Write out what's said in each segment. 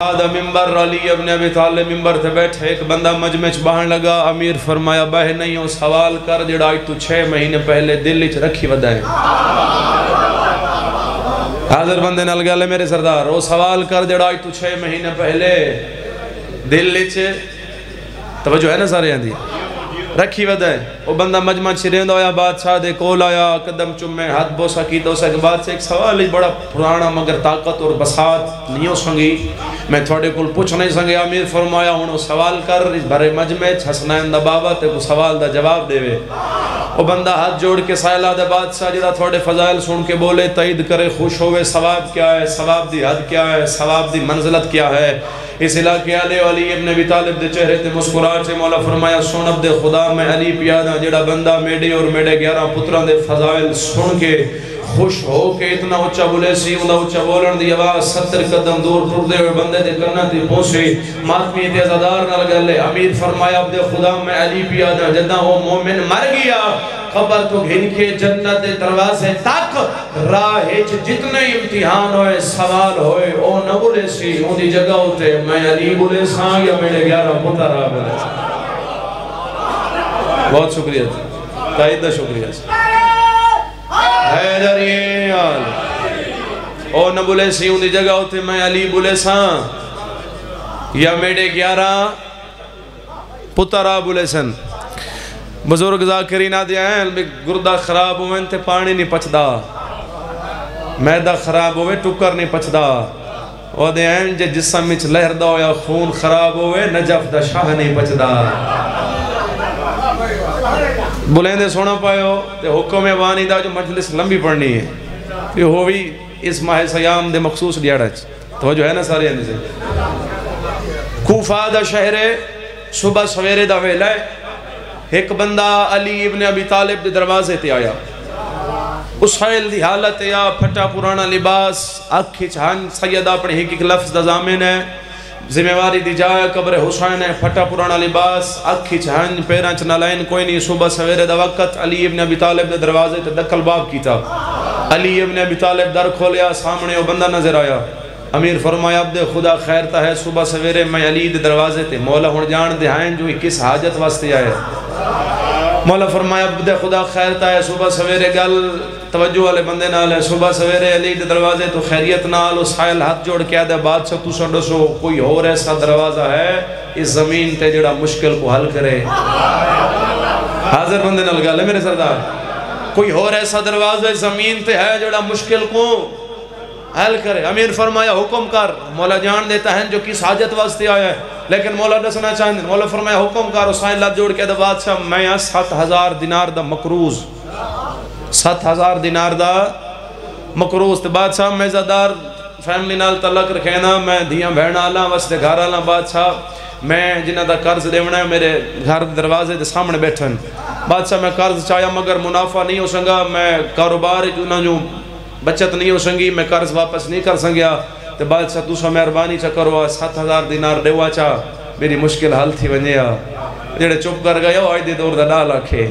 ممبر علی ابن ابی طالب ممبر تھے بیٹھے، ایک بندہ مجمع چ بہن لگا، امیر فرمایا بہ نہیں ہو سوال کر جڑا آج تو 6 مہینے پہلے دل چ رکھی ودائیں۔ حاضر بندے نال گل ہے میرے سردار، وہ سوال کر جڑا آج تو 6 مہینے پہلے دل چ توجہ ہے نا سارے آندھی رکھی ودائیں۔ وہ بندہ مجمع چھرین ہویا، بادشاہ دے کول آیا، قدم چمے ہاتھ بوسا کی تو سے بادشاہ ایک سوال ہی بڑا پرانا مگر طاقت اور بساط نہیں ہو سنگی، میں تھوڑے کل پوچھ نہیں سنگے۔ امیر فرمایا ہونو سوال کر، اس بھرے مجمع حسنین دا بابا تے کو سوال دا جواب دے وے۔ وہ بندہ ہاتھ جوڑ کے سائلہ دے بادشاہ جڑا تھوڑے فضائل سن کے بولے تائید کرے، خوش ہوئے، ثواب کیا ہے، ثواب دی حد کیا ہے، ثواب دی منزلت کیا ہے۔ اس علاقے علی ابن ابی طالب دے چہرے تے مسکراہٹ سے مولا فرمایا سن عبد خدا میں علی پیادا جڑا بندہ میڈے اور میڈے 11 پتران دے فضائل سن کے خوش ہو کے اتنا اچھا بولے سی، انہا اچھا بولن دی آواز 70 قدم دور ٹردے ہوئے بندے دے کرنا تی پہنچے، ماتمی تیزادار نہ لگلے۔ امیر فرمایا عبد خدا میں علی پیادا جدہ وہ مومن مر گیا، خبر تو گھن کے جنت دروازے تک راہ جتنے امتحان ہوئے سوال ہوئے او نہ بولے سی، ان دی جگہ ہوتے میں علی بولے ساں یا میرے 11 پتر آ بولے ساں۔ بہت شکریہ تائید شکریہ حیدر یہ آل او نہ بولے سی، ان دی جگہ ہوتے میں علی بولے ساں یا میرے 11 پتر آ بولے سن۔ بزرگ ذاکرین آدھے ہیں گردہ خراب ہوئے تے پانی نہیں پچدا، میدہ خراب ہوئے ٹکر نہیں پچدا، آدھے ہیں جے جسم میں لہر دا یا خون خراب ہوئے نجف دا شاہ نہیں پچدا۔ بلندے سونا پائے ہو تے حکم وانی دا جو مجلس لمبی پڑھنی ہے یہ ہوئی اس ماہ سیام دے مخصوص دیاڑا توجہ ہے نا سارے اندھے سے۔ کوفہ دا شہر صبح سویرے دا ویلہ ہے، ایک بندہ علی ابن ابی طالب دے دروازے تے آیا، اس حیل دی حالت یا پھٹا پرانا لباس، اکھی چھان سیدہ اپنے ایک لفظ دا زامن ہے، ذمہ واری دی جائے قبر حسین ہے، پھٹا پرانا لباس، اکھی چھان پیران چنالائن کوئی نہیں۔ صبح سویرے دا وقت علی ابن ابی طالب دے دروازے تے دکل باب کیتا، علی ابن ابی طالب در کھولیا، سامنے وہ بندہ نظر آیا۔ امیر فرمایا عبد خدا خیر تا ہے، صبح سویرے میں علی دے دروازے تے مولا ہون جان دے آئیں جو کس حاجت واسطے آئے۔ مولا فرمایا عبد خدا خیر تا ہے، صبح سویرے گل توجہ والے بندے نال ہے، صبح سویرے علی دے دروازے تو خیریت نال اس حائل ہاتھ جوڑ کے آدھے بادشاہ تو سنڈو سو کوئی اور ایسا دروازہ ہے اس زمین تے جڑا مشکل کو حل کرے۔ حاضر بندے نال گل ہے میرے سردار، کوئی اور ایسا دروازہ اس زمین تے ہے جڑا مشکل کو حل کرے۔ امیر فرمایا حکم کر، مولا جان دیتا ہے جو کس حاجت واسطے آیا ہے، لیکن مولا دسنا چاہتے ہیں۔ مولا فرمایا حکم کر، اس آئین لات جوڑ کے دا بادشاہ میں 7,000 دینار دا مقروض، 7,000 دینار دا مقروض تے بادشاہ میں زدار فیملی نال تعلق رکھینا، میں دھیاں بہن آلا واسطے گھر آلا، بادشاہ میں جنہ دا قرض دیونا ہے میرے گھر دروازے دے سامنے بیٹھن، بادشاہ میں قرض چاہیا مگر منافع نہیں ہو سنگا، میں کاروبار جنہ جو بچت نہیں ہو سنگی، میں قرض واپس نہیں کر سنگیا، تو بادشاہ تو سا مہربانی چا کروا 7,000 دینار دیوا چا میری مشکل حل تھی ونیا جڑے چپ کر گیا آئی دی دور دا ڈال آکھے۔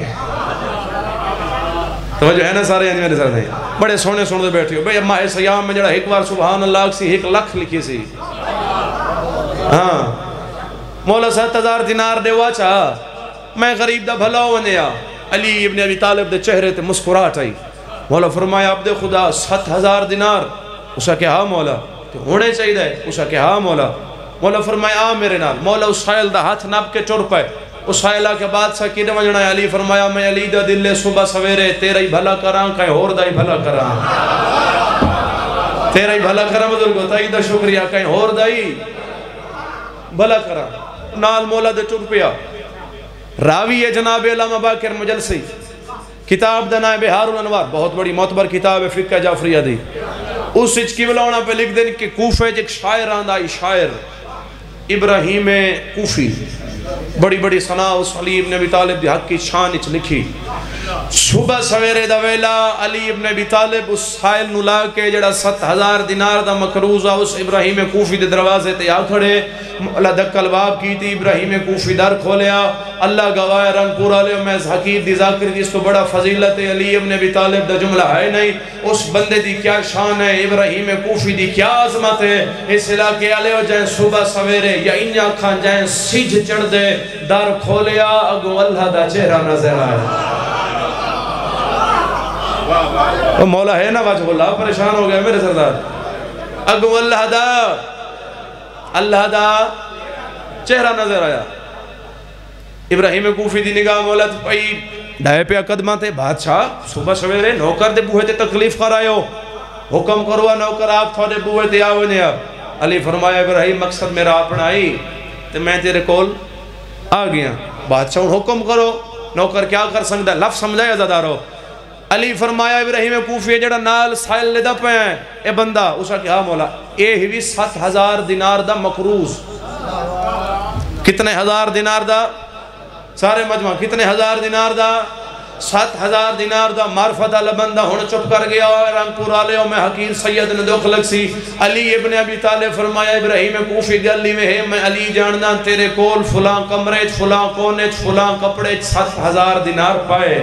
توجہ ہے نا سارے یعنی میرے ساتھ ہیں بڑے سونے سونے بیٹھے ہو بھئی ماہ سیام میں جڑا ایک بار سبحان اللہ سی 1 لاکھ لکھی سی، ہاں مولا 7,000 دینار دیوا چا میں غریب دا بھلا ونیا۔ علی ابن ابی طالب دے چہرے تے مسکراہٹ آئی۔ مولا فرمایا عبد خدا 7,000 دینار، اسا کہ ہاں مولا ہونے چاہیے دے، اسا کہ ہاں مولا۔ مولا فرمایا آ میرے نال، مولا اس حائل دا ہاتھ ناب کے چور پائے، اس حائلہ کے بادشاہ کی نمجنہ ہے۔ علی فرمایا میں علی دا دل صبح سویرے تیرا ہی بھلا کران کہیں اور دا ہی بھلا کران، تیرا ہی بھلا کران بزرگو تائی دا شکریہ کہیں اور دا ہی بھلا کران۔ نال مولا دے چور پیا راوی ہے جناب علامہ باقر مجلسی، کتاب دا نائب بہار الانوار، بہت بڑی معتبر کتاب ہے فقہ جعفریہ دی، اس اچکی بلاؤنا پہ لکھ دیں کہ کوفے ایک شاعر آندائی، شاعر ابراہیم کوفی، بڑی بڑی ثنا اس علی ابن ابی طالب دی حق کی شان اچ لکھی۔ صبح سویرے دا ویلا علی ابن ابی طالب اس حائل نلا کے جڑا 7000 دینار دا مقروضہ اس ابراہیم کوفی دے دروازے تے آ کھڑے اللہ دکل باب کی تھی ابراہیم کوفی در کھولیا اللہ گواہ رنگ پورا لے میں حقیق دی ذاکر دی اس کو بڑا فضیلت ہے علی ابن ابی طالب دا جملہ ہے نہیں اس بندے دی کیا شان ہے ابراہیم کوفی دی کیا عظمت ہے اس علاقے آلے ہو جائیں صبح سویرے یا انیا کھان جائیں سیجھ چڑھ دے در کھولیا اگو اللہ دا چہرہ نظر آئے وہ مولا ہے نا واجب اللہ پریشان ہو گیا میرے سردار اگو اللہ دا چہرہ نظر آیا ابراہیم کوفی دی نگاہ مولا پئی ڈائے پہ قدمہ تے بادشاہ صبح سویرے نوکر دے بوہے تے تکلیف کر آئے ہو حکم کروا نوکر آپ تھوڑے بوہے تے آوے نے اب علی فرمایا ابراہیم مقصد میرا اپنا آئی تے میں تیرے کول آ گیا بادشاہ حکم کرو نوکر کیا کر سکتا ہے لفظ سمجھایا زدارو علی فرمایا ابراہیم کوفی جڑا نال سائل لے دا پہ ہیں اے بندہ اسا کیا مولا اے ہی 7000 دینار دا مقروض کتنے ہزار دینار دا سارے مجمع کتنے ہزار دینار دا 7000 دینار دا معرفت اللہ بندہ ہون چپ کر گیا رنگ پورا لے میں حقیر سید نے دکھ لگ سی علی ابن ابی طالب فرمایا ابراہیم کوفی گلی میں ہے میں علی جاننا تیرے کول فلاں کمرے فلاں کونے فلاں کپڑے 7000 دینار پائے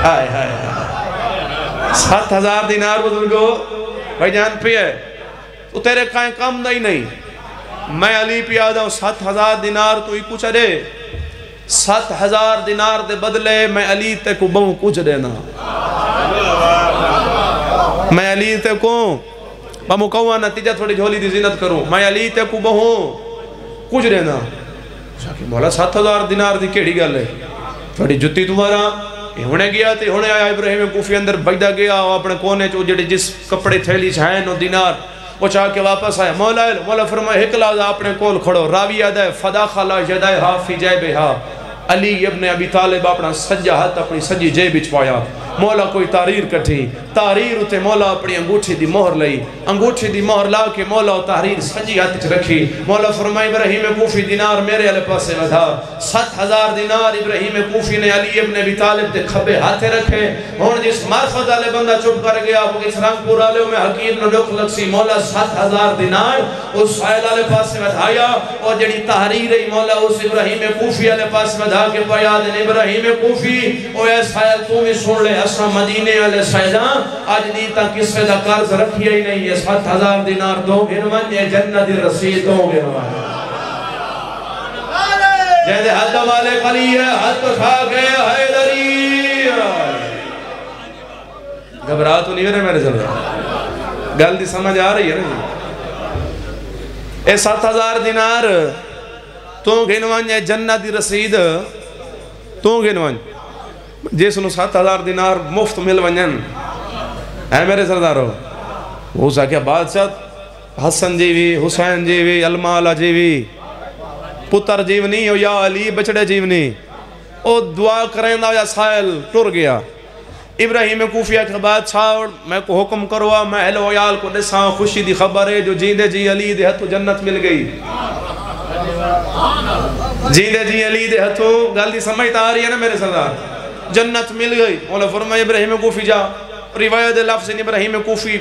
آئے آئے 7000 دینار بزرگو بھائی جان پہ ہے تو تیرے کائیں کام نہیں نہیں میں علی پہ آدھا ہوں 7000 دینار تو ہی کچھ دے 7000 دینار دے بدلے میں علی تے کو بہوں کچھ دینا میں علی تے کو بہوں کہوں نتیجہ تھوڑی جھولی دی زینت کروں میں علی تے کو بہوں کچھ دینا مولا 7000 دینار دی کیڑی گل ہے تھوڑی جتی تمہارا ہونے گیا تے ہونے آیا ابراہیم کوفی اندر بجدہ گیا اپنے کونے چو جڑے جس کپڑے تھیلی چھائیں نو دینار وہ چاہ کے واپس آیا مولا فرمائے ایک لازہ اپنے کول کھڑو راوی یاد ہے فدا خلا یدائے ہا فی جیبے ہا علی ابن ابی طالب اپنا سجا ہاتھ اپنی سجی جیب بچ پایا مولا کوئی تحریر کٹھی تحریر اتے مولا اپنی انگوٹھی دی مہر لئی انگوٹھی دی مہر لا کے مولا تحریر سجی ہاتھ رکھی مولا فرمائے ابراہیم کوفی دینار میرے علی پاسے ودھا 7000 دینار ابراہیم کوفی نے علی ابن ابی طالب دے کھبے ہاتھے رکھے ہون جس معرفت والے بندہ چپ کر گیا اس رنگ پورا لے میں حقیق نو دکھ لگ سی مولا 7000 دینار اس سائل علی پاسے ودھایا اور جڑی تحریر مولا اس ابراہیم کوفی علی پاسے ودھا کے پایا دن ابراہیم کوفی او اے سائل تو بھی سن لے اسا مدینے والے سائدان آج دیتا کسے دا قرض رکھیا ہی نہیں ہے 7000 دینار دو گنوان یہ جنت رسید دو گنوان جہدے حد والے قلی ہے حد کھا گئے حیدری گھبرا تو نہیں رہے میرے سلام گل دی سمجھ آ رہی ہے نا اے 7000 دینار تو گنوان یہ جنت رسید تو گنوان جیس انہوں 7000 دینار مفت مل ونجن اے میرے سردارو وہ ساکیا بادشاہ حسن جیوی حسین جیوی المالا جیوی پتر جیونی یا علی بچڑے جیونی او دعا کریں دا یا سائل ٹر گیا ابراہیم کوفی کے بادشاہ میں کو حکم کروا میں اہل ویال کو نساں خوشی دی خبر ہے جو جیندے جی علی دے ہتھو جنت مل گئی جیندے جی علی دے ہتھو گل دی سمجھتا آ رہی ہے نا میرے سردار جنت مل گئی مولا فرمایا ابراہیم کوفی جا روایت لفظ ابراہیم کوفی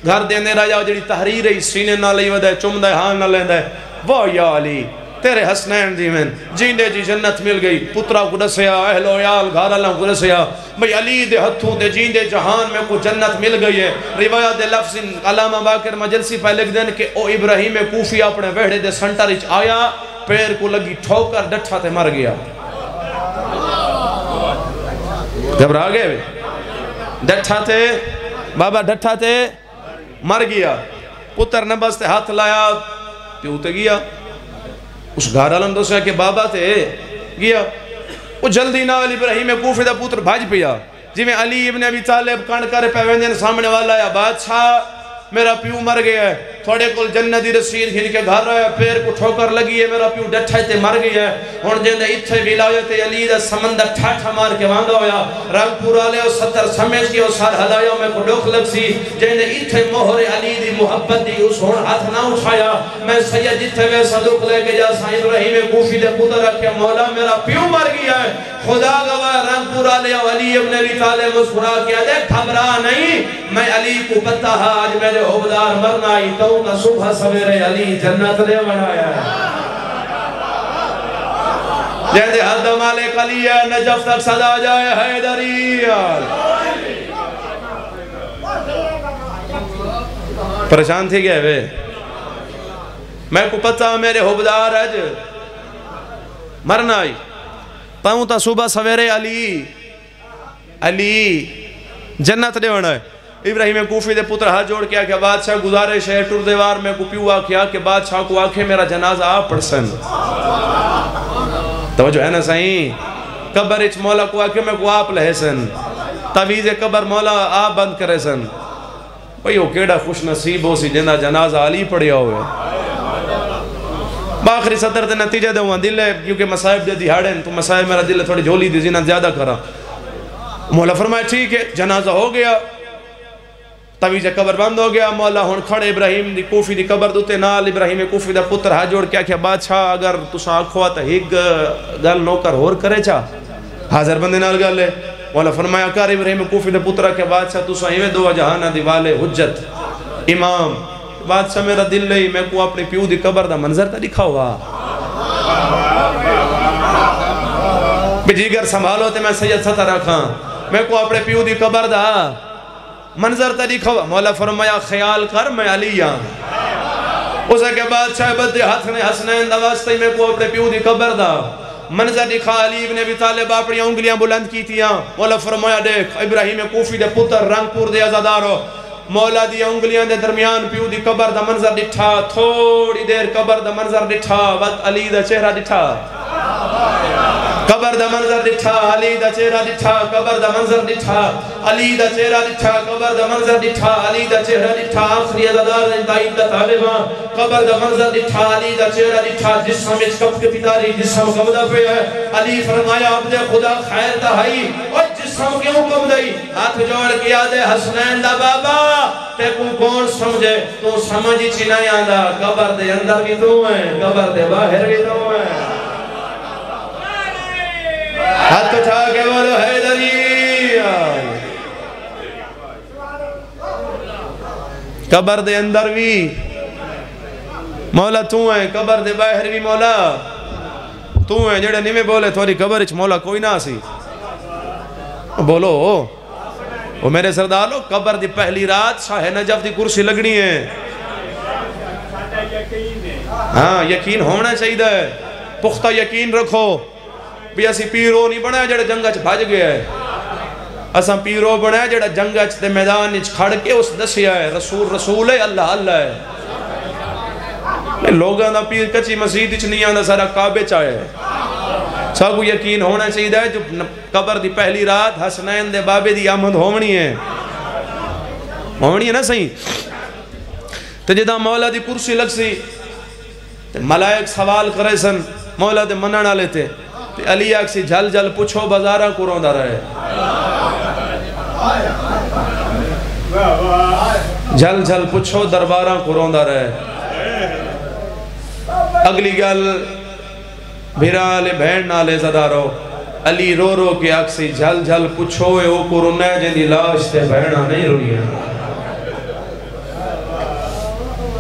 گھر دینے راجا جڑی تحریر ہے سینے نہ لئی ودے چمدہ ہاں نہ لیندہ واہ یا علی تیرے حسنین جی میں جیندے جی جنت مل گئی پترہ کو دسیا اہل و عیال گھر اللہ کو دسیا بھئی علی دے ہتھوں دے جیندے جہان میں کو جنت مل گئی ہے روایت لفظ علامہ باقر مجلسی پہ لکھ دین کہ او ابراہیم کوفی اپنے وحڑے دے سنٹر اچ آیا پیر کو لگی ٹھوکر ڈٹھا تے مر گیا گھبرا گئے ڈٹھا تے بابا ڈٹھا تے مر گیا پتر نے بس تے ہاتھ لایا پیو تے گیا اس گھر علم دوسرا کہ بابا تے گیا وہ جلدی نہ علی ابراہیم کوفی دا پتر بھاج پیا جی میں علی ابن ابی طالب کان کرے پیوندین سامنے والا یا بادشاہ میرا پیو مر گیا ہے تھوڑے کل جنتی رسید گھن کے گھر رہا ہے پیر کو ٹھوکر لگی ہے میرا پیو ڈٹھا تے مر گیا ہے ہون جیندے اتھے ولایت علی دا سمندر ٹھاٹھا مار کے وانگا ہویا رنگ پورا لے اور 70 سمیج کی اور سار ہدایا میں کو ڈوک لگ سی جیندے اتھے مہر علی دی محبت دی اس ہون ہاتھ نہ اٹھایا میں سید جتھے وے صدوق لے کے جا سائن رحیم کوفی دے پتر رکھے مولا میرا پیو مر گیا ہے خدا گواہ رنگپور علیہ علی ابن ابی طالب مسکرا کیا دے گھبرا نہیں میں علی کو پتہ ہے آج میرے عہدار مرنا ہی تو نہ صبح سویرے علی جنت لے بڑھایا ہے جیسے حد مالک علی ہے نجف تک صدا جائے حیدری پریشان تھی گئے وے میں کو پتہ میرے حبدار اج مرنا ہی پاؤں تا صبح سویرے علی جنت دے ہونا ہے ابراہیم کوفی دے پتر ہاتھ جوڑ کیا کہ بادشاہ گزارش ہے ٹور دیوار میں کو پیوا کیا کہ بادشاہ کو آکھے میرا جنازہ آپ پڑسن توجہ ہے نا صحیح قبر اچ مولا کو آکھے میں کو آپ لہسن تعویز قبر مولا آپ بند کرے سن بھئی وہ کیڑا خوش نصیب ہو سی جنہ جنازہ علی پڑیا ہوئے باخری صدر دے نتیجہ دے ہوا دل ہے کیونکہ مسائب دے دیہاڑیں تو مسائب میرا دل ہے تھوڑی جھولی دی زینت زیادہ کرا مولا فرمائے ٹھیک ہے جنازہ ہو گیا تعویز قبر بند ہو گیا مولا ہون کھڑے ابراہیم دی کوفی دی قبر دوتے نال ابراہیم کوفی دا پتر ہاتھ جوڑ کیا کہ بادشاہ اگر تسا آکھوا تا ہیک گل نوکر ہور کرے چا حاضر بندے نال گل ہے مولا فرمایا کار ابراہیم کوفی دا پتر کہ بادشاہ تسا ہیوے دو جہانہ دی والے حجت امام بادشاہ میرا دل لئی میں کو اپنی پیو دی قبر دا منظر تا دکھا ہوا بجیگر سنبھالو تے میں سید ستا رکھاں میں کو اپنے پیو دی قبر دا منظر تا دکھا ہوا مولا فرمایا خیال کر میں علی اسے کے بادشاہ بدے حسنین دا واسطے میں کو اپنے پیو دی قبر دا منظر دکھا علی ابن ابی طالب اپنی انگلیاں بلند کی تیاں مولا فرمایا دیکھ ابراہیم کوفی دے پتر رنگپور دے عزادارو مولا دی انگلیاں دے درمیان پیو دی قبر دا منظر دٹھا تھوڑی دیر قبر دا منظر دٹھا وقت علی دا چہرہ دٹھا قبر دا منظر دٹھا علی دا چہرہ دٹھا قبر دا منظر دٹھا علی دا چہرہ دٹھا قبر دا منظر دٹھا علی دا چہرہ دٹھا آخری عزادار انتائید دا طالباں قبر دا منظر دٹھا علی دا چہرہ دٹھا جسم اچ کپ کے پتاری جسم کمدہ پہ ہے علی فرمایا عبد خدا خیر دا ہائی اور جسم کیوں کم دئی ہاتھ جوڑ کیا دے حسنین دا بابا تے کو کون سمجھے تو سمجھی چنائی آندہ قبر دے اندر بھی تو ہیں قبر دے باہر بھی تو ہیں ہاتھ اٹھا کے بولو حیدری قبر دے اندر بھی مولا تو ہیں قبر دے باہر بھی مولا تو ہیں جڑے نہیں میں بولے تھوڑی قبر اچ مولا کوئی نہ سی بولو وہ میرے سردارو قبر دی پہلی رات شاہ نجف دی کرسی لگنی ہے ہاں یقین ہونا چاہیے پختہ یقین رکھو بھی اسی پیرو نہیں بنا جڑا جنگچ بھاج گیا ہے اساں پیرو بنا جڑا جنگچ دے میدان اچ کھڑ کے اس دسیا ہے رسول ہے اللہ اللہ ہے لوگاں دا پیر کچی مسجد اچ نہیں آندا سارا کعبے چاہے سب کو یقین ہونا چاہیے جو قبر دی پہلی رات حسنین دے بابے دی آمد ہونی ہے نا صحیح تو جدا مولا دی کرسی لگ سی ملائک سوال کرے سن مولا دے مننا لیتے علی آگ سی جھل جھل پوچھو بازارہ کو روندہ رہے جھل جھل پوچھو دربارہ کو روندہ رہے اگلی گل بھیرالے بھین نالے زدارو علی رو رو کے آگ سی جھل جھل پوچھو اے او کو رونے جن دی لاش تے بھینا نہیں روئی ہے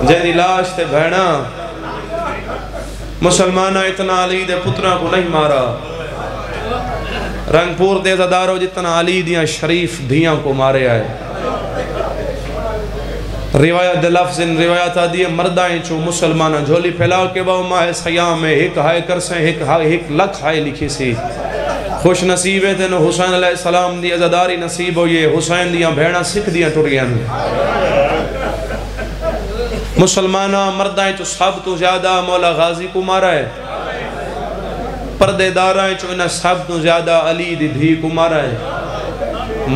جن دی لاش تے بھینا مسلمانہ اتنا علی دے پترہ کو نہیں مارا رنگپور دے زدارو جتنا علی دیاں شریف دھیاں کو مارے آئے روایت دے لفظ ان روایتہ دیئے مردائیں چو مسلمانہ جھولی پھیلا کے باو ماہ سیام میں ایک ہائے کرسیں ایک لکھ ہائے لکھی سی خوش نصیبے تھے نو حسین علیہ السلام دی عزداری نصیب ہو یہ حسین دیاں بھیڑا سکھ دیاں ٹوٹ گیا مسلمانہ مردائیں چو سب تو زیادہ مولا غازی کو مارا ہے پردے دارائیں چو انہیں سب تو زیادہ علی دی دھی کو مارا ہے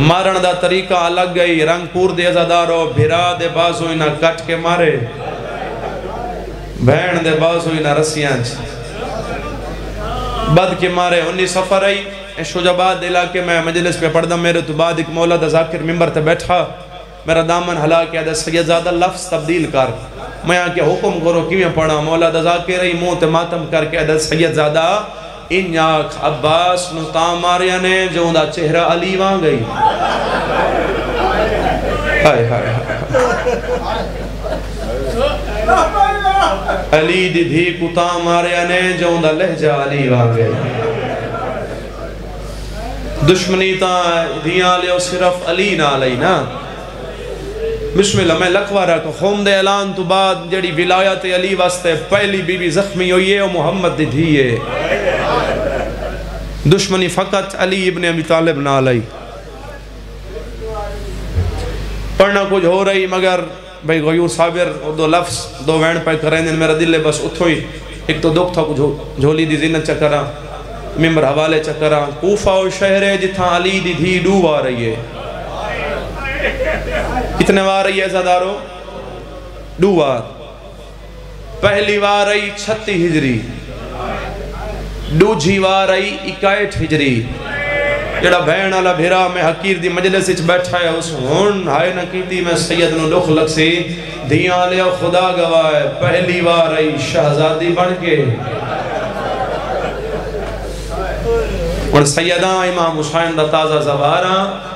مارن دا طریقہ الگ گئی رنگپور دے عزادارو بھیرا دے بازو انہیں کٹ کے مارے بھین دے بازو انہیں رسیاں بد کے مارے 19 سفر آئی شجاباد علاقے میں مجلس پہ پڑھ دا میرے تو بعد ایک مولا دا ذاکر ممبر تے بیٹھا میرا دامن ہلا کیا دا سیدزادہ لفظ تبدیل کر میں آکے حکم کرو کیوں پڑھا مولا دا ذاکر ای منہ تے ماتم کر کے دا سیدزادہ ان آنکھ عباس نو تاں ماریا نے جو اندہ چہرہ علی وہاں گئی ہائے ہائے علی دی دھی کو تاں ماریا نے جو اندہ لہجہ علی وہاں گئی دشمنی تاں دھیاں لے صرف علی نہ لئی نا بسم اللہ میں لکھوارا کہ خوم دے اعلان تو بعد جڑی ولایت علی واسطے پہلی بی بی زخمی ہوئی ہے وہ محمد دی دھیے دشمنی فقط علی ابن ابی طالب نہ لئی پڑھنا کچھ ہو رہی مگر بھئی غیور صابر دو لفظ دو وین پہ کریں دن میرا دل بس اتھو ہی ایک تو دکھ تھا کچھ جھولی دی زینت چکرہ ممبر حوالے چکرہ کوفہ و شہر ہے جتھاں علی دی دھی ڈوب آ رہی ہے کتنے وار رہی ہے زدارو دو وار پہلی وار رہی 36 ہجری دوجھی وار رہی 61 ہجری جڑا بہن والا بھیرا میں حقیر دی مجلس وچ بیٹھا ہے اس ہون ہائے نہ کیتی میں سید نو لکھ لگ سی دھیاں لے خدا گواہ ہے پہلی وار رہی شہزادی بن کے اور سیدہ امام حسین دا تازہ زبارہ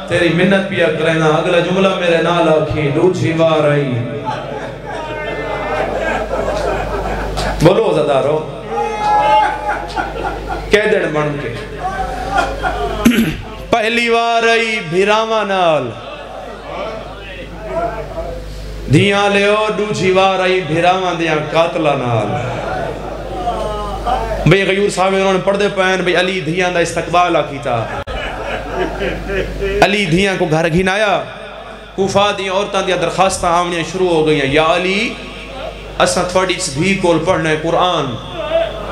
تیری منت پیا کرنا اگلا جملہ میرے نال آکھی دوجھی وار آئی بولو زدارو کیدڑ بن کے پہلی وار آئی بھیراما نال دھیاں لیو دوجھی وار آئی بھیراما دیاں قاتلہ نال بھئی غیور صاحب انہوں نے پڑھ پہن بھئی علی دھیاں دا استقبال کیتا علی دھیاں کو گھر گھنایا کوفہ دیاں عورتاں دیاں درخواستاں آمنیاں شروع ہو گئی ہیں یا علی اساں تھوڑی اس بھی کول پڑھنے قرآن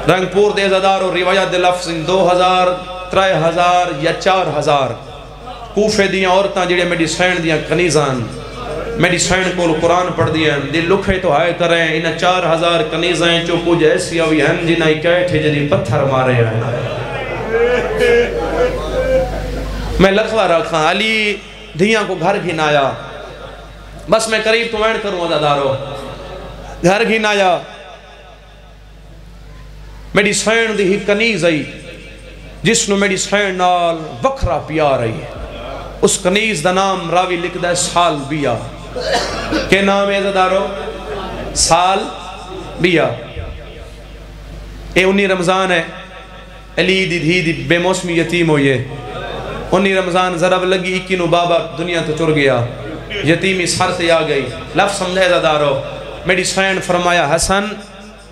رنگ پور دے زدار و روایت دے لفظ 2000 3000 یا 4000 کوفے دیاں عورتاں جڑے میڈی سین دیاں کنیزان میڈی سین کول قرآن پڑھ دیاں دل لکھے تو آئے کریں انہاں 4000 کنیزیں چو کچھ ایسی ہوئی ہیں جنہاں اکیٹھے جنہی پتھر مارے ہیں میں لکھوا رکھا علی دھیاں کو گھر گھنایا بس میں قریب تو وین کروں عزادارو گھر گھنایا میڈی سین دی ہی کنیز آئی جس نو میڈی سین نال وکھرا پیار آئی اس کنیز دا نام راوی لکھ دا ہے سال بیا کہ نام ہے عزادارو سال بیا اے 19 رمضان ہے علی دی دھی دی بے موسمی یتیم ہوئی ہے 19 رمضان ضرب لگی 21 نو بابا دنیا تو چڑ گیا یتیمی سر سے آ گئی لفظ سمجھے زدارو میری سین فرمایا حسن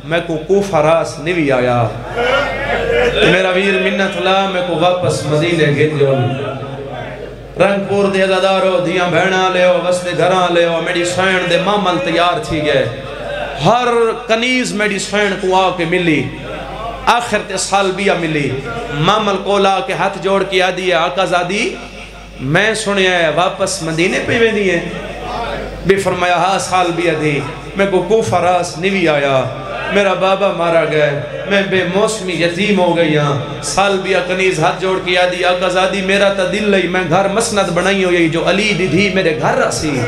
میں کو کوفہ راس نوی آیا میرا ویر منت اللہ میں کو واپس مدینے گھن جو رنگ پور دے زدارو دیاں بہنا لے ہو وستے گھران لے ہو میری سین دے مامل تیار تھی گئے ہر کنیز میری سین کو آ کے ملی آخر تے سال بیا ملی مامل کولا کے ہاتھ جوڑ کیا دیئے آقا زادی میں سنیا ہے واپس مدینے پہ میں دیئے بھی فرمایا ہاں سال بیا دی میں کو کوفہ راس نوی آیا میرا بابا مارا گئے میں بے موسمی یتیم ہو گئی ہاں سال بیا کنیز ہاتھ جوڑ کیا دی آقا زادی میرا تا دل لئی میں گھر مسند بنائی ہوئی جو علی دی دھی میرے گھر رسی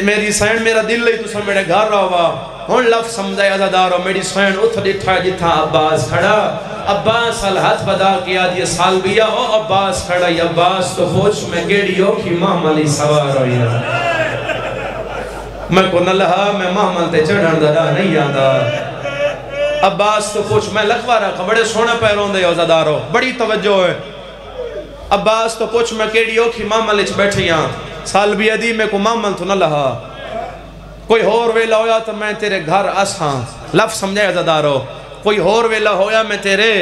میری سین میرا دل لئی تو سن میرے گھر رہا ہون لفظ سمجھائے عزادارو میری سین اتھ ڈٹھا جتھا عباس کھڑا عباس ہاتھ بدا کیا دیئے سال بیا او عباس کھڑا یا عباس تو پوچھ میں گیڑی ہو کی محملی سوار ہوئی میں کو نہ لہا میں محمل تے چڑھن دڑا نہیں آدھا عباس تو پوچھ میں لکھوا رکھا بڑے سونے پیرون دے عزادارو بڑی توجہ ہے عباس تو پوچھ میں گیڑی ہو کی محمل اچھ بیٹھی ہاں سال بیا دی میں کو محمل تو نہ لہا کوئی ہور ویلا ہویا تو میں تیرے گھر آساں لفظ سمجھے عزادارو کوئی ہور ویلا ہویا میں تیرے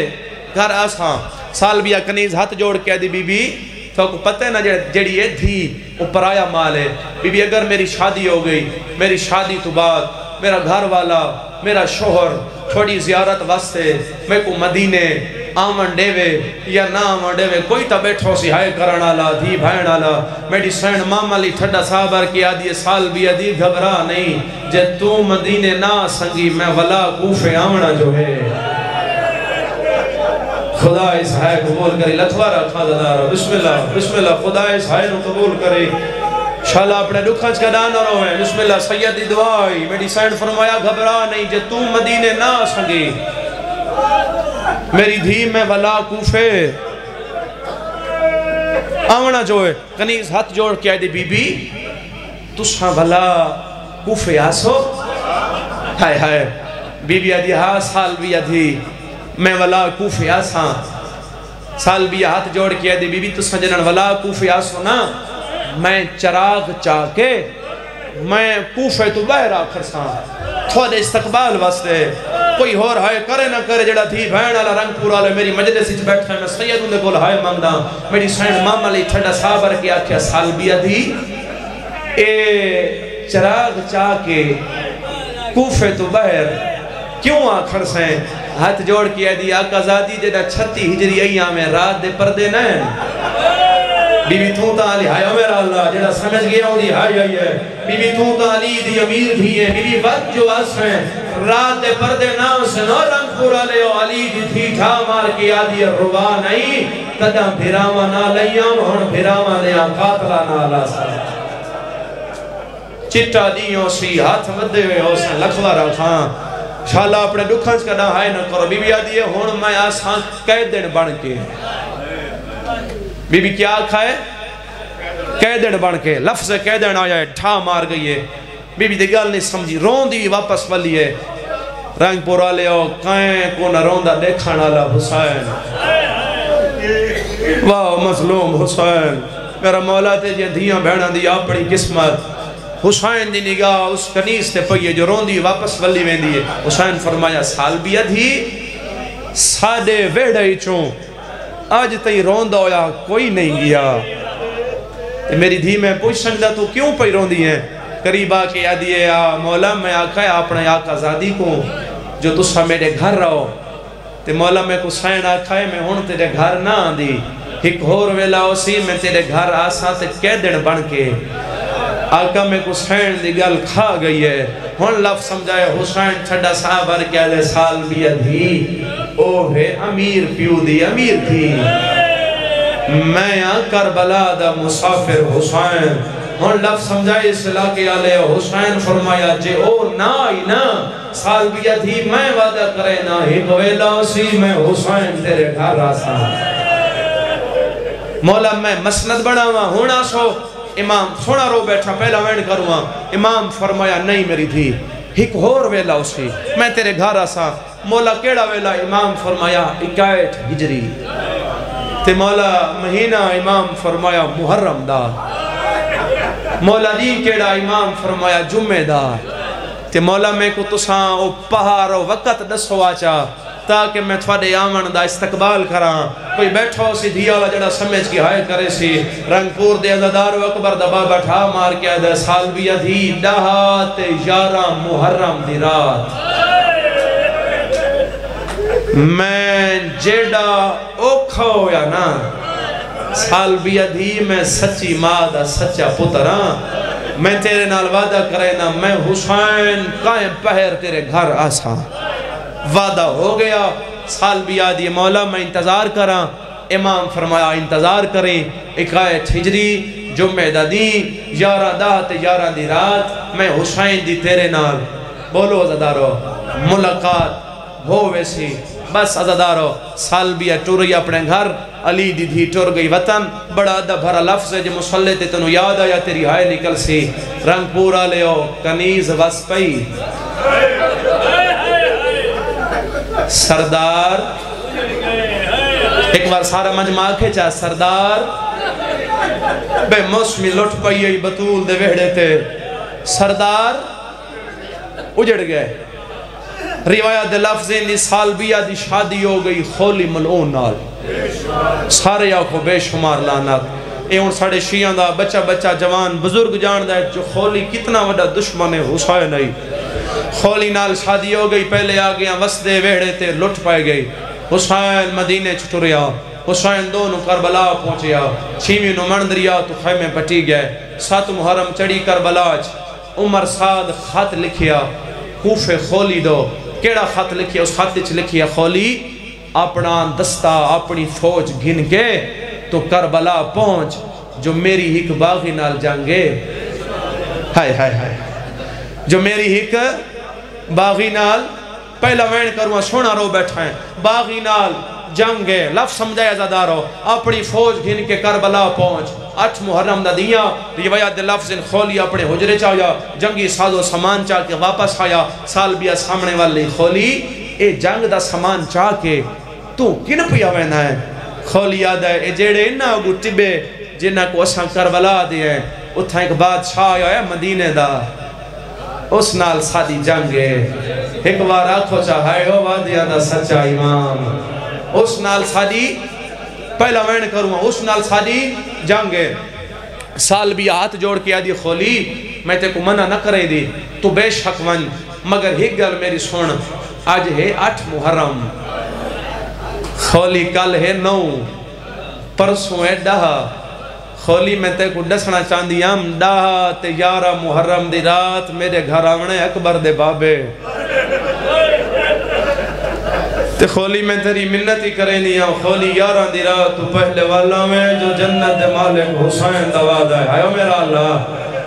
گھر آساں سال بیا کنیز ہاتھ جوڑ کے دی بی بی تو کو پتہ ہے نا جڑی یہ تھی وہ پرایا مال ہے بی بی اگر میری شادی ہو گئی میری شادی تو بعد میرا گھر والا میرا شوہر تھوڑی زیارت واسطے میں کو مدینے آمن ڈیوے یا نہ آمن ڈیوے کوئی تا بیٹھو سی ہائے کرن آلا دھی بھائن آلا میری سین ماما لی ٹھڑا صحابر کی آدھی سال بھی آدھی گھبرا نہیں جے تو مدینے نہ سنگی میں ولا کوفے آمنا جو ہے خدا اس ہائے قبول کری لکھوارا کھادا دارا بسم اللہ خدا اس ہائے نو قبول کری شالا اپنے دکھانچ کا دانا رو ہے بسم اللہ سیدی دعائی میری سین فرمایا گھبرا نہیں جے تو مدینے نہ سنگی میری دھی میں ولا کوفے آونا جو ہے کنیز ہاتھ جوڑ کے آئے دی بی بی تساں ولا کوفے آسو ہائے ہائے بی بی آدھی ہاں سال بھی آدھی میں ولا کوفے آساں سال بھی ہاتھ جوڑ کے آدھی بی بی تساں جنن ولا کوفے آسو نا میں چراغ چاہ کے میں کوفے تو باہر آکھر ساں تھوڑے استقبال واسطے کوئی ہور ہائے کرے نہ کرے جڑا تھی بہن والا رنگ پورا لے میری مجلس وچ بیٹھا ہے میں سیدوں دے کول ہائے مانگدا میری سین ماما لئی ٹھڈا صابر کے آکھیا سال بھی آدھی اے چراغ چاہ کے کوفے تو باہر کیوں آکھر سیں ہاتھ جوڑ کے آدھی آقا زادی جڑا 36 ہجری ایام میں رات دے پردے نہ بی بی تو تا علی ہائے میرا اللہ جڑا سمجھ گیا ہوں دی ہائے ہے بی بی تو تا علی دی امیر بھی ہے بی بی وقت جو آس ہیں رات دے پردے نام سے نو رنگ پورا لے علی دی تھی ٹھا مار کے آدھی روا نہیں تدہ بھراما نہ لیاں ہون بھراما لیا قاتلہ نہ لاسا چٹا دیوں سی ہاتھ مدے ہوئے ہو سن لکھوا رکھاں شاءاللہ اپنے دکھنچ کا نہ ہائے نہ کرو بی بی آدھی ہے ہون میں آسان قیدن بن کے بی بی کیا کھائے قیدن بن کے لفظ قیدن آیا ہے ٹھا مار گئی ہے بی بی دی گل نہیں سمجھی رون دی واپس ولی ہے رنگ پورا لے ہو کائیں کو نہ روندہ دیکھان والا حسین واہ مظلوم حسین میرا مولا تے جی دھیاں بہنہ دی اپنی قسمت حسین دی نگاہ اس کنیز تے پئیے جو رون دی واپس ولی ویندی ہے حسین فرمایا سال بھی ادھی ساڑے ویڑائی چون آج تئی روندہ ہویا کوئی نہیں گیا میری دھی میں پوچھ سکتا تو کیوں پئی روندی ہیں قریب آکے آدھی ہے مولا میں آکھا ہے اپنے آقا زادی کو جو تسا میرے گھر رہو تے مولا میں کو سین آکھا ہے میں ہون تیرے گھر نہ آندی ایک ہور ویلا ہو سی میں تیرے گھر آساں تے قیدن بن کے آقا میں کو سین دی گل کھا گئی ہے ہون لفظ سمجھائے حسین چھڑا صحابر کیا لے سال بھی ادھی او ہے امیر پیو دی امیر تھی میں کربلا دا مسافر حسین ہون لفظ سمجھائے اس علاقے آلے حسین فرمایا جے او نہ آئی نا سال بھی ادھی میں وعدہ کرے نا ایک ویلا سی میں حسین تیرے گھر آسا مولا میں مسند بڑھاواں ہونا سو امام سونا رو بیٹھا پہلا وین کرواں امام فرمایا نہیں میری تھی ایک ہور ویلا اسی میں تیرے گھر آسا مولا کیڑا ویلا امام فرمایا 61 ہجری تے مولا مہینہ امام فرمایا محرم دا مولا دی کیڑا امام فرمایا جمعہ دا تے مولا میں کو تساں او پہاڑ و وقت دسو آچا تاکہ میں تھوڑے آمن دا استقبال کراں کوئی بیٹھو سی دھیالا جڑا سمجھ کی ہائے کرے سی رنگ پور دے ازادار و اکبر دبا بیٹھا مار کے دے سال بھی ادھی ڈہات 11 محرم دی رات میں جیڑا اوکھا ہویا نا سال بھی ادھی میں سچی ماں دا سچا پتراں میں تیرے نال وعدہ کرے نا میں حسین قائم پہر تیرے گھر آسا وعدہ ہو گیا سال بھی آدھی مولا میں انتظار کراں امام فرمایا انتظار کریں 61 ہجری جمعہ دا دین 11 دی رات میں حسین دی تیرے نال بولو عزادارو ملاقات ہو ویسی بس عزادارو سال بھی ٹوری اپنے گھر علی دی دھی ٹور گئی وطن بڑا عدہ بھرا لفظ ہے جو مسلح تے تنو یاد آیا تیری ہائے نکل سی رنگ پورا لے ہو کنیز وس پئی سردار ایک بار سارا مجمع کھچا سردار بے موسمی لٹ پئی بطول دے ویڑے تے سردار اجڑ گئے روایت لفظیں دی سال بھی آدھی شادی ہو گئی خولی ملعون نال سارے آنکھوں بے شمار لعنت اے ان ساڑے شیعہ دا بچہ جوان بزرگ جان دا ہے جو خولی کتنا وڈا دشمن حسین ہے خولی نال شادی ہو گئی پہلے آگیا وسدے ویڑے تے لٹ پائے گئی حسین مدینے چھٹوریا حسین دونوں کربلا پہنچیا چھیمی نو مندریا تو خیمے پٹی گئے 7 محرم چڑی کربلاج عمر سعد خط لکھیا کوفے خولی دو کیڑا خط لکھیا اس خط چ لکھیا خولی اپنا دستہ اپنی فوج گھن کے تو کربلا پہنچ جو میری ہک باغی نال جانگے ہائے ہائے ہائے جو میری ہک باغی نال پہلا وین کروں سونا رو بیٹھا ہے باغی نال جنگ ہے لفظ سمجھایا زدارو اپنی فوج گھن کے کربلا پہنچ 8 محرم دا دیا روایت لفظ خولی اپنے حجرے چاہیا جنگی ساز و سامان چاہ کے واپس آیا سال بیا سامنے والی خولی اے جنگ دا سامان چاہ کے تو کن پیا وینا ہے خولی یاد ہے اے جیڑے انہا اگو ٹبے جنہ کو اساں کربلا دے ہیں اتھا ایک بادشاہ آیا ہے مدینے دا اس نال سادی جنگ ہے ایک بار آنکھو چاہائے ہو وادیا دا سچا امام اس نال سادی پہلا وین کروں اس نال سادی جنگ ہے سال بھی ہاتھ جوڑ کے آدھی خولی میں تے کو منع نہ کرے دی تو بے شک ون مگر ہی گل میری سن آج ہے 8 محرم خولی کل ہے 9 پرسوں ہے 10 خولی میں تے کو ڈسنا چاندی ہم 10 تے 11 محرم دی رات میرے گھر آونے اکبر دے بابے تے خولی میں تیری منتی کریں دیا خولی 11 دی رات تو پہلے والا میں جو جنت دے مالک حسین دواد ہے آئیو میرا اللہ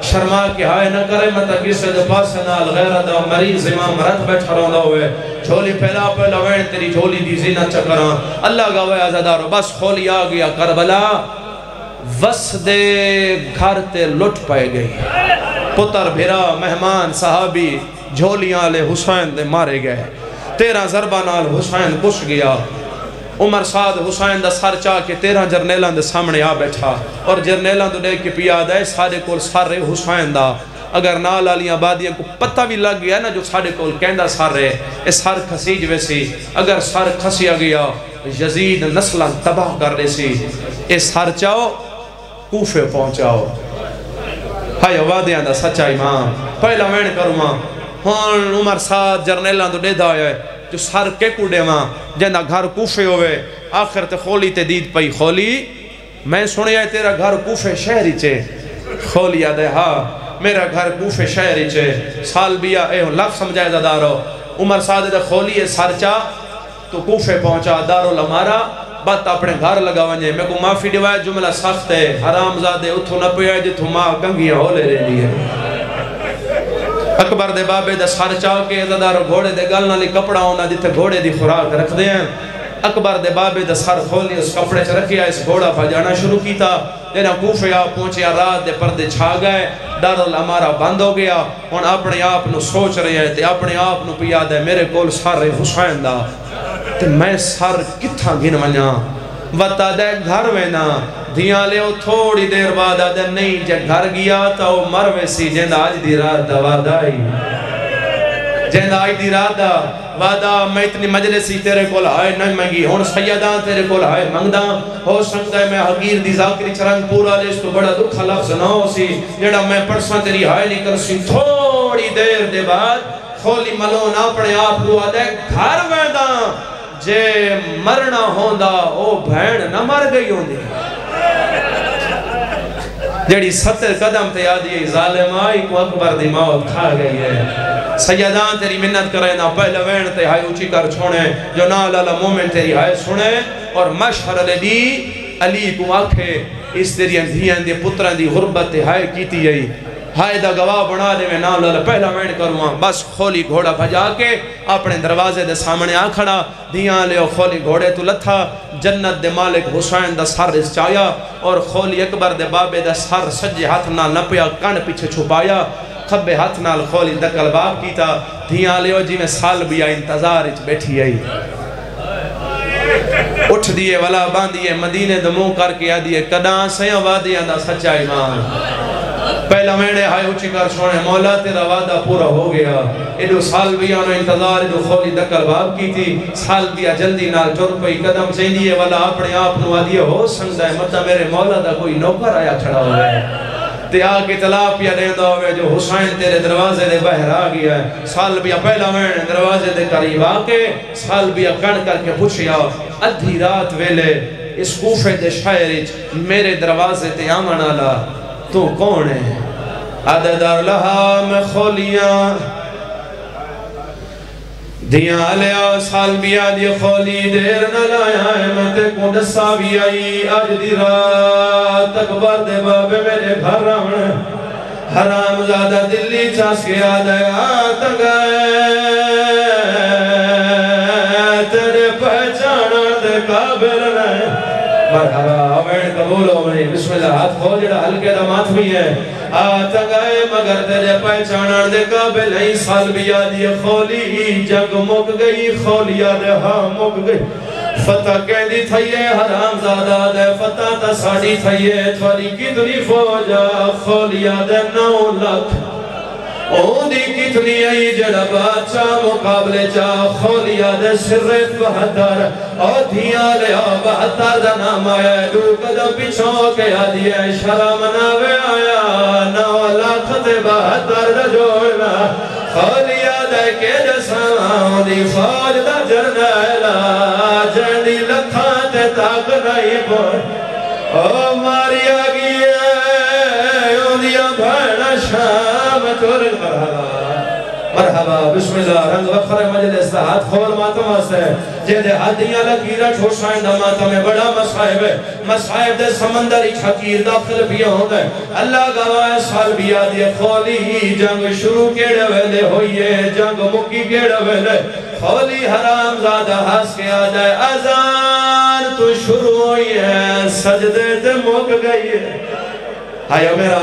شرما کی ہائے نہ کرے مطا کسے دے پاس نال غیرہ دا مریض امام رت بیٹھا رہا ہوئے جھولی پہلا پہلا وین تیری جھولی دی زینت چکران اللہ گواہ عزدارو بس خولی آگیا کربلا وسدے گھر تے لٹ پائے گئی پتر بھیرا مہمان صحابی جھولیاں لے حسین دے مارے گئے 13 ضربہ نال حسین کش گیا عمر سعد حسین دا سر چاہ کے 13 جرنیلان دے سامنے آ بیٹھا اور جرنیلان دے دیکھ کے پیاد ہے سارے کول سر رہے حسین دا اگر نال آلی آبادیاں کو پتہ بھی لگ گیا نا جو سارے کول کہندہ سر رہے اس سر کھسیج ویسی اگر سر کھسیا گیا یزید نسلان تباہ کر رہے سی اس سر چاہو کوفے پہنچاؤ ہائی آبادیاں دا سچا امام پہلا وین کروں ہون عمر سعد جرنیلان تو دیدھا ہے جو سر کے کوڑے ماں جنہ گھر کوفے ہوئے آخر تے خولی تے دید پئی خولی میں سنیا ہے تیرا گھر کوفے شہری چے خولی یاد ہے ہاں میرا گھر کوفے شہری چے سال بیا اے لفظ سمجھائے دارو عمر سعد دے خولی ہے سر چا تو کوفے پہنچا دارو لمارا بات اپنے گھر لگا ونجے میں کو معافی دیوائے جملہ سخت ہے حرام زادے اتھو نہ پیا جتھو ماں گنگیاں ہو لے رہے دی ہے اکبر دے بابے دے سار چاہ کے عزدار گھوڑے دے گل نالی کپڑا ہونا جتے گھوڑے دی خوراک رکھ دے ہیں اکبر دے بابے دے سار کھولی اس کپڑے سے رکھیا اس گھوڑا پا جانا شروع کی تھا دینا کوفے آپ پہنچیا رات دے پردے چھا گئے دارالعمارہ بند ہو گیا ان اپنے آپ نو سوچ رہے ہیں تے اپنے آپ نو پیاد ہے میرے کول سار حسین دا تے میں سار کتھا گھن ونیا وطا دے گھر وینا دھیاں لے تھوڑی دیر بعد آدھے نہیں جے گھر گیا تا وہ مروے سی جیند آج دی رات دا وعدہ آئی جیند آج دی رات دا وعدہ میں اتنی مجلسی تیرے کول آئے نہیں منگی ہون سیدان تیرے کول آئے منگدان ہو سکتا ہے میں حقیر دی ذاکری چرنگ پورا لے اس تو بڑا دکھا لفظ نہ ہو سی جیڑا میں پرسان تیری آئے نہیں کر سی تھوڑی دیر دے بعد خولی ملون اپنے آپ کو آدھے گھر ویدان جے مرنا ہوندہ او بھین نہ مر گئی ہوندی جیڑی 70 قدم تے آدھی ظالم آئی کو اکبر دی موت کھا گئی ہے سیدان تیری منت کرے نا پہلے وین تے ہائی اچھی کر چھوڑے جو نال اللہ مومن تیری ہائے سنے اور مشہر علی کو آکھے اس تیری اندھیان دی پتران دی غربت تے ہائے کیتی ہے ہائے دا گواہ بنا دے میں نام لالا پہلا وین کروں بس خولی گھوڑا بھجا کے اپنے دروازے دے سامنے آکھڑا دیاں لے خولی گھوڑے تو لتھا جنت دے مالک حسین دا سر اس چایا اور خولی اکبر دے بابے دا سر سجے ہاتھ نال نپیا کان پیچھے چھپایا کھبے ہاتھ نال خولی دکل باب کیتا دیاں لے جی میں سال بیا انتظار اچ بیٹھی آئی اٹھ دیئے والا باندھیے مدینے دموں کر کے آدھیے کداں سیاں وادیاں دا سچا ایمان پہلا میڑے ہائے اچھی کر سونے مولا تیرا وعدہ پورا ہو گیا ایڈو سال بھی آنو انتظار ایڈو خولی دکل باب کی تھی سال بھی جلدی نال جر پئی قدم چاہیے والا اپنے آپ نو آدھیا ہو سکتا ہے مطلب میرے مولا دا کوئی نوکر آیا کھڑا ہوئے تے آگے تلاپیا دیندہ ہوئے جو حسین تیرے دروازے دے باہر آ گیا ہے سال بھی پہلا میڑے دروازے دے قریب آکے سال بھی کن کر کے پوچھیا ادھی رات ویلے اس کوفے دے شاعرچ میرے دروازے تے آمن آلا تو کون ہے عددار لہا میں خولیاں دیاں لیا سال بھی آدھی خولی دیر نہ لایا ہے میں تے کو دسا بھی آئی آج دی رات اکبر دے بابے میرے گھر رہن حرام زادہ دلی چاس کے آدھے آتا گئے مرحبا آمین قبول ہو منی بسم اللہ ہاتھ کھول جڑا ہلکے دا ماتمی ہے آتا گئے مگر تیرے پہچانان دے قابل نہیں سال بھی یادی خولی جنگ مک گئی خولی یاد ہاں مک گئی فتح کہندی تھئیے حرام زادہ دے فتح تا ساڑی تھئیے تھوڑی کتنی فوجا خولی یاد 9 لاکھ اوندی کتنی آئی جڑا بادشاہ مقابلے جا خولیا دے سرت 72 اور دھیاں لیا 72 دا نام آیا دو قدم پیچھوں کے آدھی ہے شرم ناوے آیا 9 لاکھ تے 72 دا جوڑنا خولیا دے کے جساں دی فوج دا جرنیلا جنی لکھاں تے تاک نہیں پور او ماری آگی ہے اوندیاں بھائنا شام تور مرحبا بسم اللہ رنگ وفر مجلس دا ہاتھ کھول ماتم واسطے جیدے ہاتھیاں لکیرہ ٹھوشائیں دا ماتم ہے بڑا مسائب ہے مسائب دے سمندری چھکیر داخل بھی ہوں گے اللہ گواہ سال بھی آدھی خولی جنگ شروع کیڑے ویلے ہوئیے جنگ مکی کیڑے ویلے خولی حرام زادہ ہاس کے آجائے ازان تو شروع ہوئی ہے سجدے تے مک گئی ہے ہائیو میرا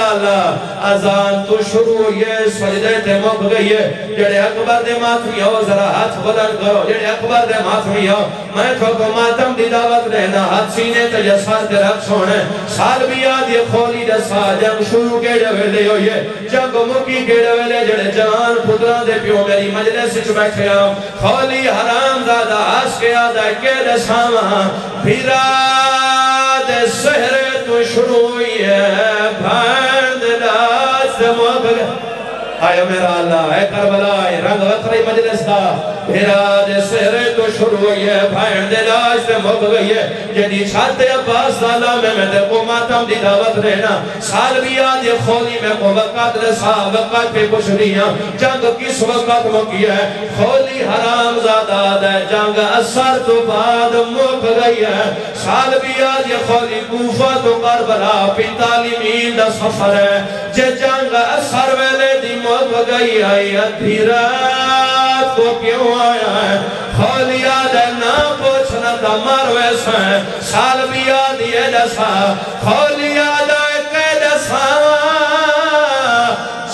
اللہ ازان تو شروع ہوئی ہے سجدے تے مک گئی ہے جڑے اکبر دے ماتمی ہو ذرا ہاتھ بلند کرو جڑے اکبر دے ماتمی ہو میں تو کو ماتم دی دعوت رہنا ہاتھ سینے تے یسار تے رکھ سونے سال بھی آدھی خولی دے سا جنگ شروع کیڑے ویلے ہوئی ہے جنگ مکی کیڑے ویلے جڑے جوان پتران دے پیوں میری مجلس سچ بیٹھے ہوں خولی حرام زادہ آس کے آدھا کیڑے ساما بھیرا دے سہرے تو شروع ہوئی ہے بھاند داست مبگ آیا میرا اللہ اے کربلا رنگ وطری مجلس دا بھیرا دے سہرے تو شروع ہوئی ہے بھاند داست مبگ ہے جنی چھاتے عباس سالہ میں دے کو ماتم دی دعوت رہنا سال بھی آدھی خولی میں کو وقت رسا وقت پہ کچھ نہیں جنگ کس وقت مکی ہے خولی حرام زادہ دے جنگ اثر تو بعد مک گئی ہے سال بھی آدھی خولی کوفہ تو کربلا 45 میل دا سفر ہے جے جنگ اثر ویلے دی مک گئی ہے ادھی رات کو کیوں آیا ہے خولی آدھے نہ پوچھنا تا مر ویسا ہے سال بھی آدھی ہے جیسا خولی آدھے کے جیسا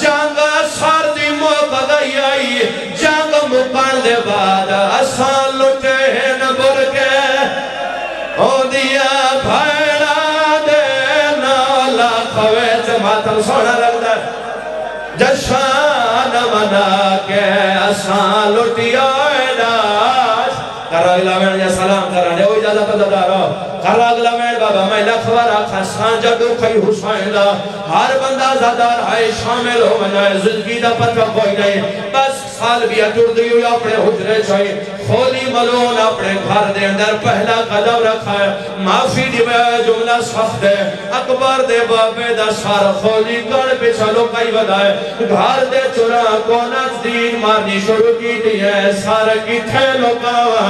جنگ اثر دی مک گئی ہے جنگ مکان دے بعد آسان لٹے ہیں نبر کے او دیا بھائڑا دے نالا خویت ماتم سونا لگتا ہے جشان منا کے آسان لٹی آئے داش کرو اگلا میں نے سلام کرانے وہ اجازت دارو کرو اگلا میں بابا میں لکھوار آکھا سانجا دکھائی حسین دا ہر بندہ زدار آئے شامل ہو منائے زندگی دا پتہ کوئی نہیں بس سال بھی اٹھر دیو یا اپنے حجرے چاہیے خولی ملون اپنے گھر دے اندر پہلا قدم رکھا ہے معافی دیوے جملہ سخت ہے اکبر دے بابے دا سار خولی کر پہ چلو کئی بدائے گھر دے چرا کونت دین مارنی شروع کی دیئے سار کی تھے لکاوہ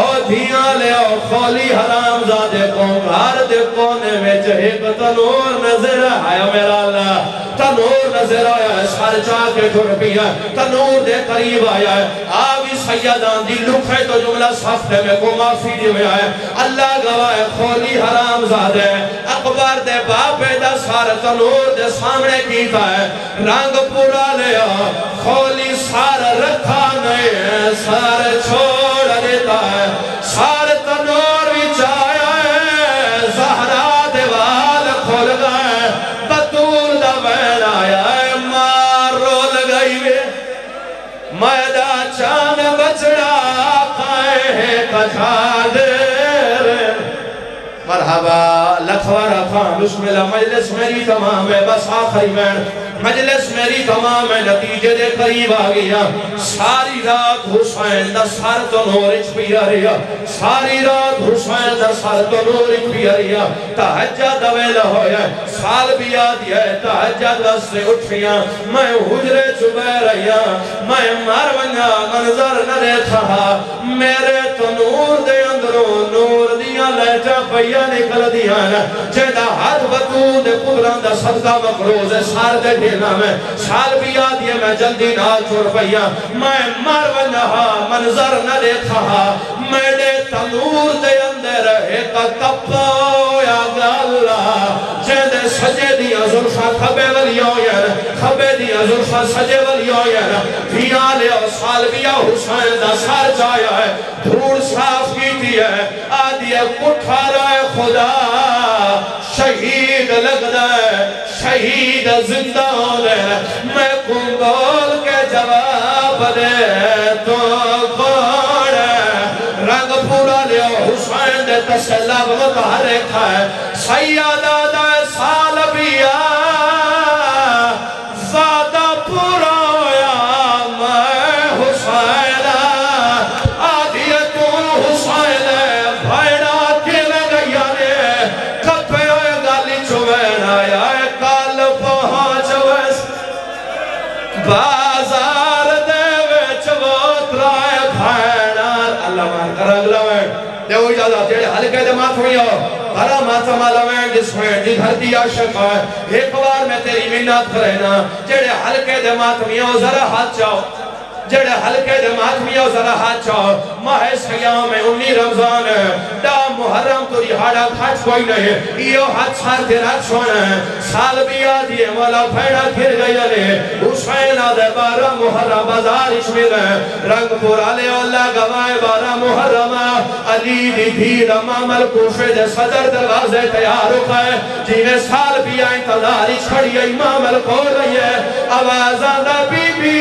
اور دھیاں لے اور خولی حرام زادے کو گھر دے کونے میں ایک تنور نظر آیا میرا اللہ تنور نظر آیا ہے سار چاہ کے ٹھر پیا تنور دے قریب آیا ہے آوی سیدان دی لکھے تو جملہ صفت ہے میں کو معافی دی ہویا ہے اللہ گواہ خولی حرام زادے اکبر دے باپے دا سار تنور دے سامنے کیتا ہے رنگ پورا لیا خولی سار رکھا نہیں سار چھوڑ دیتا ہے سار تنور بھی چایا ہے زہرا دیوال کھول گئے بطول دا بین آیا ہے مار رول گئی وے میدہ چان بچڑا کھائے ہے کچھا دیر مرحبا لکھوار خان بسم اللہ مجلس میری تمام ہے بس آخری میں مجلس میری تمام ہے نتیجے دے قریب آگیا ساری رات حسین دا سار تو نورچ پیا رہا ساری رات حسین دا سار تو نورچ پیا رہا تحجد ویلہ ہویا سال بھی آدھی ہے تحجد سے اٹھیا میں حجرے چبے رہیا میں مارونگا منظر نہ دیکھا میرے تو نور دے اندروں نور دیا لیٹا پیا نکل دیا جیدہ ہاتھ بطود قبران دا صدقہ مقروض سار دے دینا میں سال بھی آدھی ہے میں جلدی نال چھوڑ پیا میں مر ونہا منظر نہ دیکھا میرے تنور دے اندر ایک کپا ہویا گالا جیدے سجے دیا زلفہ کھبے والی ہوئیر کھبے دیا زلفہ سجے والی ہوئیر دھیاں لے اور سالبیہ حسین دا سار جایا ہے دھوڑ صاف کی دیا ہے آدھی کٹھا رہے خدا شہید لگ دے شہید زندہ ہونے میں کن بول کے جواب دے تو کون ہے رنگ پورا لیا حسین دے تسلب متحرک ہے سیدہ دے سالبیہ وعدہ پورا ہویا میں حسین آدھی تو حسین بھائیڑا کے لگیا نے کپے ہوئے گالی چوین آیا کال پہنچ ویس بازار دے ویچ ووت رائے بھائیڑا اللہ مان کر اگلا وین دے ہوئی جادا جیڑے حلقے دے مات ہوئی ہو بھرا ماتا مالا وین جس میں جی دھرتی عاشق ہے ایک بار میں تیری منات کرنا جیڑے حلقے دے مات ہوئی ہو ذرا ہاتھ چاہو جڑے حلقے دے ماتمیہ ذرا ہاتھ چاہو ماہ سیام میں 19 رمضان دا محرم تو رہاڑا کھاچ کوئی نہیں ایو ہاتھ سار تیرا چھونا سال بھی آدھیے مولا پھیڑا پھر گیا لے حسین آدھے 12 محرم بازار اشمیر رنگ پورا لے اللہ گوائے 12 محرم علی دی دھیر امام الکوفے دے صدر دروازے تیار ہوتا ہے جنہیں سال بھی آئیں تلاری چھڑی امام الکور رہی ہے آواز آدھا بی بی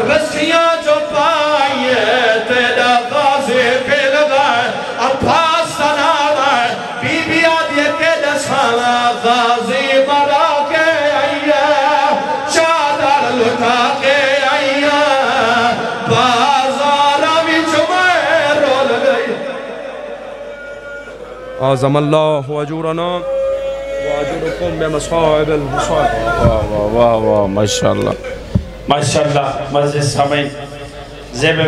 رسیاں جو پائیے تیرا غازی پہ لگائے عباس سناوائے بی بی آدھے کے دسانا غازی مرا کے آئیے چادر لٹا کے آئیے بازارہ بھی جمعے رول گئی اعظم اللہ اجورنا واجرکم بمصائب المصائب واہ واہ واہ واہ ماشاءاللہ ماشاءاللہ مزید سامعین زیب